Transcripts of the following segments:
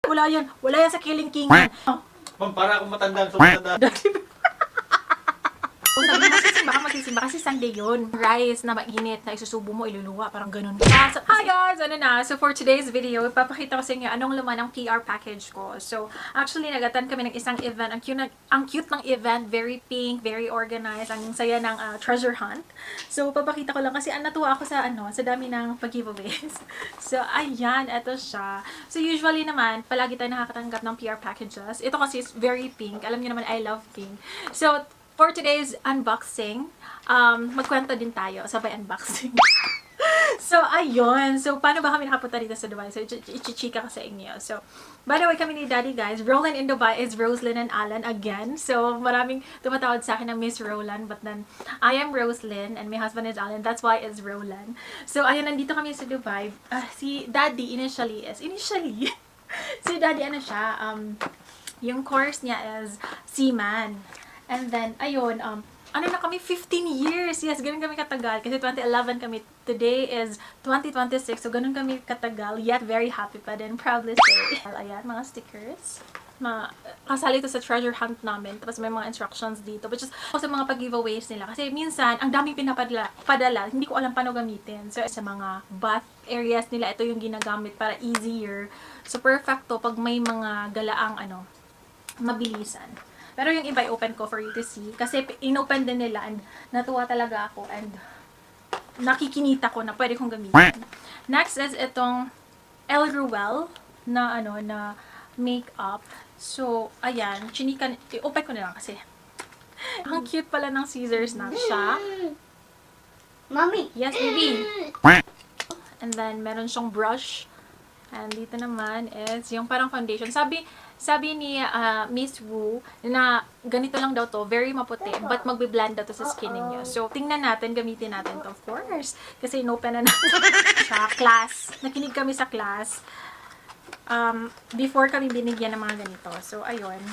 Wala yan. Wala yan sa kilingkingan. Oh. Ma'am, para akong matandaan sa matanda. Kung sabi mo, magsisimba ka, magsisimba kasi Sunday yun. Rice na mainit na isusubo mo, iluluwa, parang ganun. Hi guys! Ano na? So for today's video, ipapakita ko sa inyo anong laman ng PR package ko. So actually, nag-attend kami ng isang event. Ang cute ng event, very pink, very organized. Ang saya ng treasure hunt. So papakita ko lang kasi natuwa ako sa dami ng pag-giveaways. So ayan, eto siya. So usually naman, palagi tayo nakakatanggap ng PR packages. Ito kasi is very pink. Alam niyo naman, I love pink. So for today's unboxing, magkwento din tayo, sabay unboxing. So, ayun. So, paano ba kami nakapunta dito sa Dubai? So, i-chicka ko sa inyo. So, by the way, kami ni Daddy, guys. Rollen in Dubai is Roslyn and Alan again. So, maraming tumatawad sa akin na Miss Rollen. But then, I am Roslyn and my husband is Alan. That's why it's Rollen. So, ayun, nandito kami sa Dubai. Si Daddy initially, si Daddy, yung course niya is seaman. And then, ayun, ano na kami, 15 years. Yes, ganun kami katagal. Kasi 2011 kami. Today is 2026. So, ganun kami katagal. Yet, very happy pa din. Proudly say. Ayan, mga stickers. Kasali ito sa treasure hunt namin. Tapos may mga instructions dito. Which is sa mga pag-giveaways nila. Kasi minsan, ang daming pinapadala. Hindi ko alam paano gamitin. So, sa mga bath areas nila, ito yung ginagamit para easier. So, perfect to pag may mga galaang, mabilisan. Pero yung iba, i-open ko for you to see. Kasi in-open din nila and natuwa talaga ako and nakikinita ko na pwede kong gamitin. Next is itong El Ruel na na makeup. So, ayan. Chinikan, i-open ko na lang kasi. Ang cute pala ng scissors na siya. Mommy! Yes, baby! And then, meron siyang brush. And dito naman is yung parang foundation. Sabi ni Miss Wu na ganito lang daw to, very maputi, but magbe-blend daw to sa skin niyo. So, tingnan natin, gamitin natin to, of course. Kasi inopen na natin sa class. Nakinig kami sa class. Before kami binigyan ng mga ganito. So, ayun.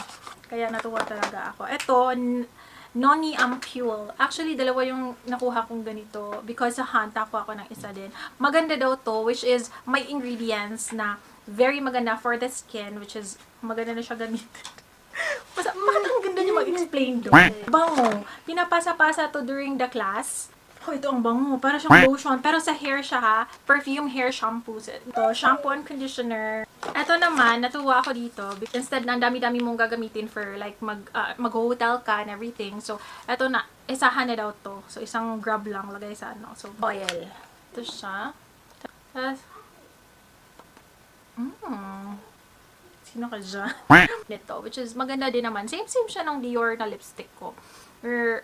Kaya natuwa talaga ako. Ito, Noni Ampule. Actually, dalawa yung nakuha kong ganito. Because sa hunt, ako ng isa din. Maganda daw to, which is may ingredients na very maganda for the skin, which is maganda na siya gamitin. Bakit ang ganda niya mag-explain doon? Bango. Pinapasa-pasa to during the class. Oh, ito ang bango. Para siyang lotion. Pero sa hair siya ha. Perfume hair shampoo. Ito, shampoo and conditioner. Ito naman, natuwa ako dito. Instead na dami-dami mong gagamitin for like mag-hotel ka and everything. So, ito na. Isahan na daw to. So, isang grab lang. Lagay sa So, oil. Ito siya. Tapos, sino ka dyan? Nito, which is maganda din naman. Same siya ng Dior na lipstick ko. Or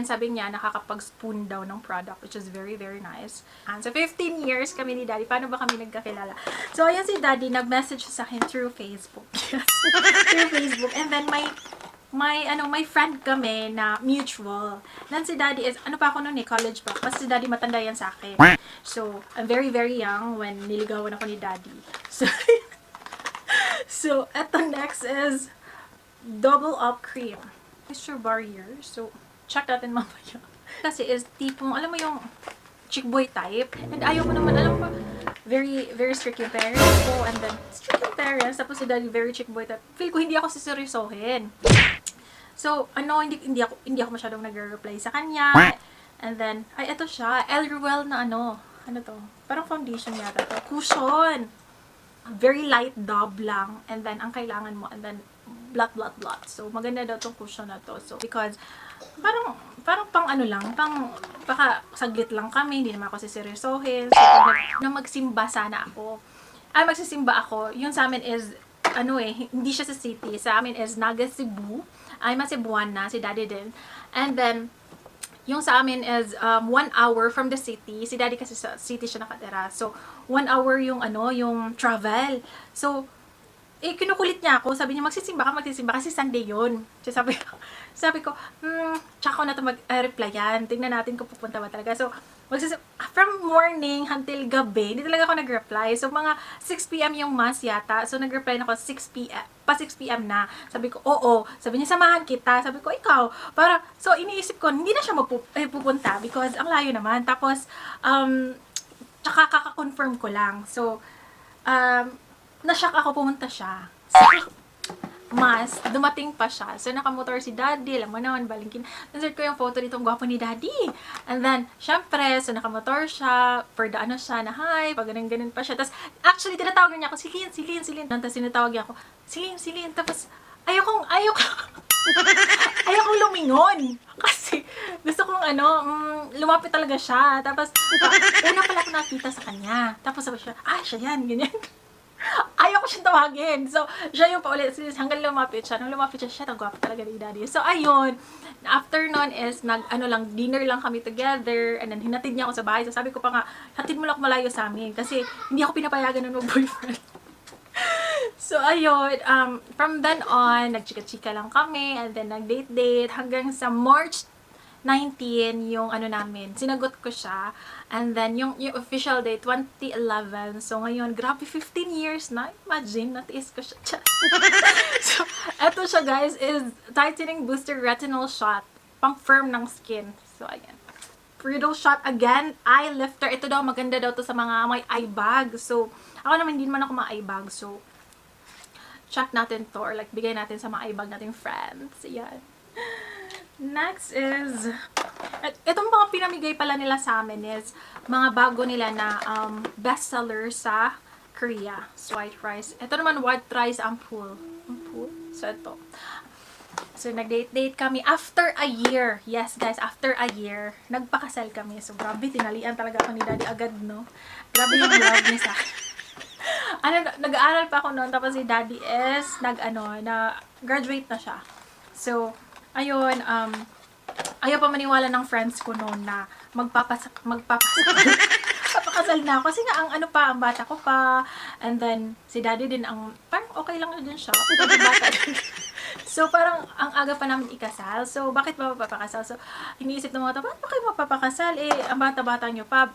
sabi niya, nakakapag-spoon daw ng product, which is very, very nice. And so, 15 years kami ni Daddy. Paano ba kami nagkakilala? So, ayan si Daddy, nag-message sa akin through Facebook. Yes. Through Facebook. And then, may friend kami na mutual. Then si Daddy is, pa ako noon college pa. Kasi si Daddy matanda yan sa akin. So, I'm very, very young when niligawan ako ni Daddy. So, eto next is Double Up Cream. Moisture Barrier. So, check natin mamaya. Kasi is tipong, alam mo yung chick boy type. And ayaw ko naman, alam mo, very, very strict yung parents ko. And then, strict yung parents. Tapos si Daddy, very chick boy type. Feel ko, hindi ako siseryosohin. So, hindi ako masyadong nagre-reply sa kanya. And then, ay, eto siya. El Ruel na ano to? Parang foundation yata to. Cushion. Very light dab lang. And then, ang kailangan mo. And then, blot. So, maganda daw tong cushion na to. So, because, parang pang baka saglit lang kami. Hindi naman ako siseryosohin. So, na magsimba sana ako. Magsisimba ako. Yung sa amin is, hindi siya sa city. Sa amin is Naga Cebu. I'm a Cebuana, si Daddy din. And then, yung sa amin is 1 hour from the city. Si Daddy kasi sa city siya nakatira. So, 1 hour yung yung travel. So, kinukulit niya ako. Sabi niya, magsisimba kasi Sunday yun. So, sabi ko, tsaka ko na ito mag-replyan. Tingnan natin kung pupunta ba talaga. So, from morning until gabi, hindi talaga ako nag-reply. So, mga 6 p.m. yung mass yata. So, nag-reply na ako 6 p.m. na. Sabi ko, oo. Sabi niya, samahan kita. Sabi ko, ikaw. So, iniisip ko, hindi na siya pupunta because ang layo naman. Tapos, tsaka kaka-confirm ko lang. So, na-shock ako, pumunta siya. So, dumating pa siya. So, nakamotor si Daddy. Alam mo naman, balingkin. Insert ko yung photo dito, ang gwapo ni Daddy. And then, syempre, so nakamotor siya. For the ano siya, na hi, pag ganun pa siya. Tapos, actually, tinatawagan niya ako, Silin. Tapos, tinatawag niya ako, Silin. Tapos, ayokong lumingon. Kasi, gusto kong lumapit talaga siya. Tapos, una pala ako nakita sa kanya. Tapos, sabi siya, siya yan, ganyan. Ayaw ko siyang tawagin. So, siya yung paulit. Hanggang lumapit siya. Nung lumapit siya, ang gwapo talaga ni Daddy. So, ayun. After nun is, dinner lang kami together. And then, hinatid niya ako sa bahay. So, sabi ko pa nga, hatid mo lang malayo sa amin. Kasi, hindi ako pinapayagan ng boyfriend. So, ayun. From then on, nag-chika-chika lang kami. And then, nag-date. Hanggang sa March 19, yung namin, sinagot ko siya. And then, yung official date, 2011. So, ngayon, grabe, 15 years na. Imagine, natiis ko siya. So, eto siya, guys, is tightening booster retinol shot. Pang-firm ng skin. So, ayan. Riddle shot again. Eye lifter. Ito daw, maganda daw to sa mga may eye bag. So, ako naman, hindi naman ako ma-eye bag. So, check natin to. Or like, bigay natin sa mga eye bag nating friends. Ayan. Next is, itong mga pinamigay pala nila sa amin is mga bago nila na bestseller sa Korea. So, white rice. Ito naman, white rice ampule. So, ito. So, nag-date kami after a year. Yes, guys, after a year, nagpakasal kami. So, grabe, tinalian talaga ako ni Daddy agad, no? Grabe yung love niya sa nag-aaral pa ako noon, tapos si Daddy is, na-graduate na siya. So, ayun, ayaw pa maniwala ng friends ko noon na magpapakasal na ako. Kasi nga, ang bata ko pa. And then, si Daddy din, parang okay lang na din siya. Bata din. So, parang, ang aga pa namin ikasal. So, bakit ba magpapakasal? So, iniisip ng mga tao, bakit ba kayo magpapakasal? Ang bata-bata nyo pa,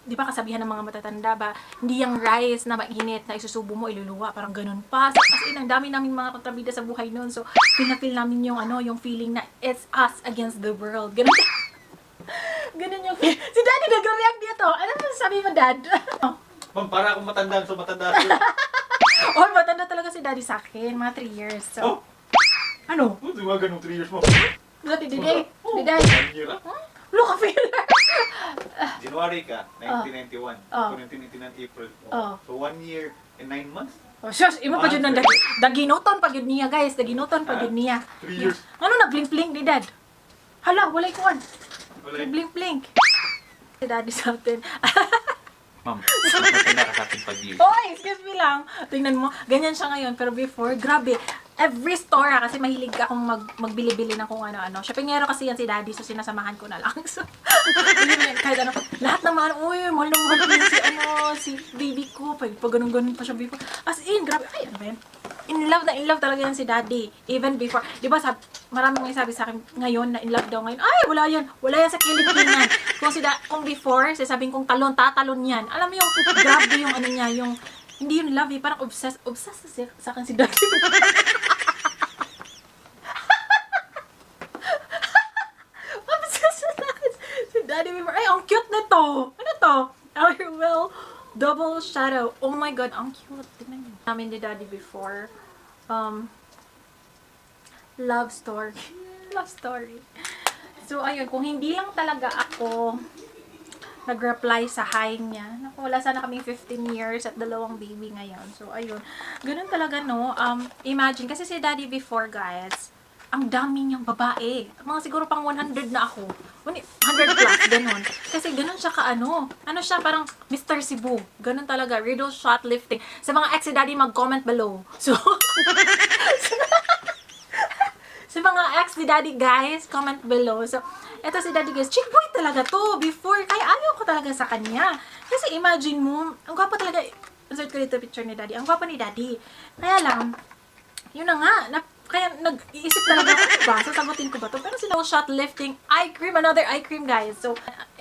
di ba kasabihan ng mga matatanda ba, hindi yung rice na mainit na isusubo mo, iluluwa, parang ganun pa. So, as in, ang dami namin mga kontrabida sa buhay noon. So, pinapil namin yung, yung feeling na it's us against the world. Ganun. Ganun yung feeling. Si Daddy nag-react dito. Ano sabi mo, Dad? Ma'am, para akong matanda. Oh, matanda talaga si Daddy sa akin. Mga 3 years. So, ano? Di ba ganun 3 years mo? Dati, Diday. 1 year ah. Look, I feel January ka, 1991. Oh. 1999 April. Oh. So 1 year and 9 months? Oh, shush, imo pa dyan ng daginuton pa yun niya, guys. Daginuton pa yun niya. 3 years. Ano nag-blink-blink ni Dad? Hala, walay kuwan. Wala. Nag-blink-blink. Si Daddy sa atin. Ma'am, matanda ka sa ating pag-view. Oy, excuse me lang. Tingnan mo, ganyan siya ngayon. Pero before, grabe. Every store kasi mahilig akong magbili-bili ng kung ano-ano. Shoppingero kasi yan si Daddy, so sinasamahan ko na lang. So, kahit ano, lahat naman, uy, mahal na mahal din si baby ko. Pag ganun-ganun pa siya before. As in, grabe, ay, ano ba yan? In love talaga yan si Daddy. Even before, di ba, maraming may sabi sa akin ngayon na in love daw ngayon. Ay, wala yan sa kilig-kilingan. Kung before, sasabing kong tatalon yan. Alam mo yung, grabe yung ano niya, yung, hindi yung love eh, parang obsessed sa akin si Daddy. Si Daddy before, ay, ang cute nito. Ano to? Outer Will Double Shadow. Oh my God, ang cute. Tingnan niyo. Namin ni Daddy before. Love story. Love story. So, ayun, kung hindi lang talaga ako nag-reply sa hi niya. Naku, wala sana kaming 15 years at 2 baby ngayon. So, ayun. Ganun talaga, no? Imagine, kasi si Daddy before, guys, ang dami niyang babae. Mga siguro pang 100 na ako. 100 plus, ganun. Kasi ganun siya ano siya, parang Mr. Cebu. Ganun talaga. Riddle shot lifting. Sa mga ex si Daddy, mag-comment below. So, sa mga ex ni Daddy, guys, comment below. So, eto si Daddy, guys, chick boy talaga to before. Kaya ayaw ko talaga sa kanya. Kasi imagine mo, ang gwapo talaga. Insert ko dito picture ni Daddy. Ang gwapo ni Daddy. Kaya lang, yun na nga, kaya nag-iisip talaga ako, ba? Sasagutin ko ba to? Pero sila shot lifting eye cream, another eye cream, guys. So,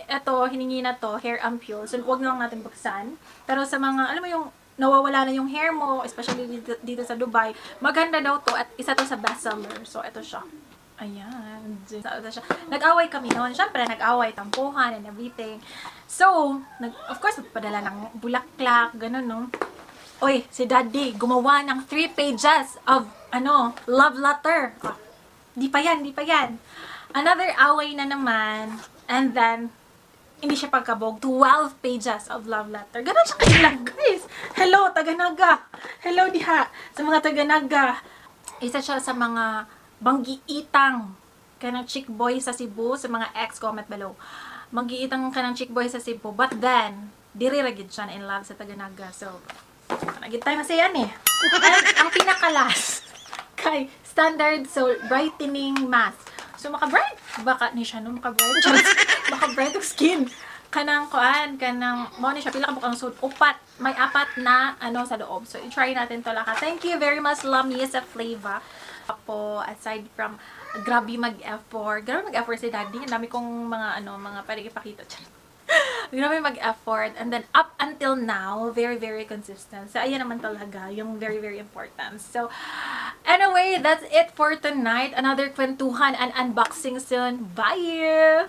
eto, hiningi na to, hair ampule. So, huwag na lang natin buksan. Pero sa mga, alam mo yung, nawawala na yung hair mo, especially dito sa Dubai, maganda daw to at isa to sa bestseller. So, eto siya. Ayan. Ito siya. Nag-away kami noon. Siyempre, nag-away, tampuhan, and everything. So, of course, magpadala ng bulaklak, ganun, no? Oy, si Daddy, gumawa ng 3 pages of, love letter. Oh, di pa yan. Another away na naman. And then, hindi siya pagkabog. 12 pages of love letter. Ganon siya kailang, guys. Hello, taga-Naga. Hello, diha. Sa mga taga-Naga. Isa siya sa mga banggiitang kanang chick boy sa Cebu. Sa mga ex, comment below. Banggiitang kanang chick boy sa Cebu. But then, diri ragid siya na in love sa taga-Naga. So, naging tayo masayan eh. And ang pinakalas kay standard so brightening mask. So maka-bright baka ni siya no maka-bright. Maka-bright og skin. Kanang mo ni siya pila ka bukang sud upat. May 4 na sa loob. So i-try natin to laka. Thank you very much Lami sa flavor. Ako aside from grabe mag-effort si Daddy. Ang dami kong mga mga pwede ipakita. Grabe mag-effort. And then, up until now, very, very consistent. So, ayan naman talaga, yung very, very important. So, anyway, that's it for tonight. Another kwentuhan and unboxing soon. Bye!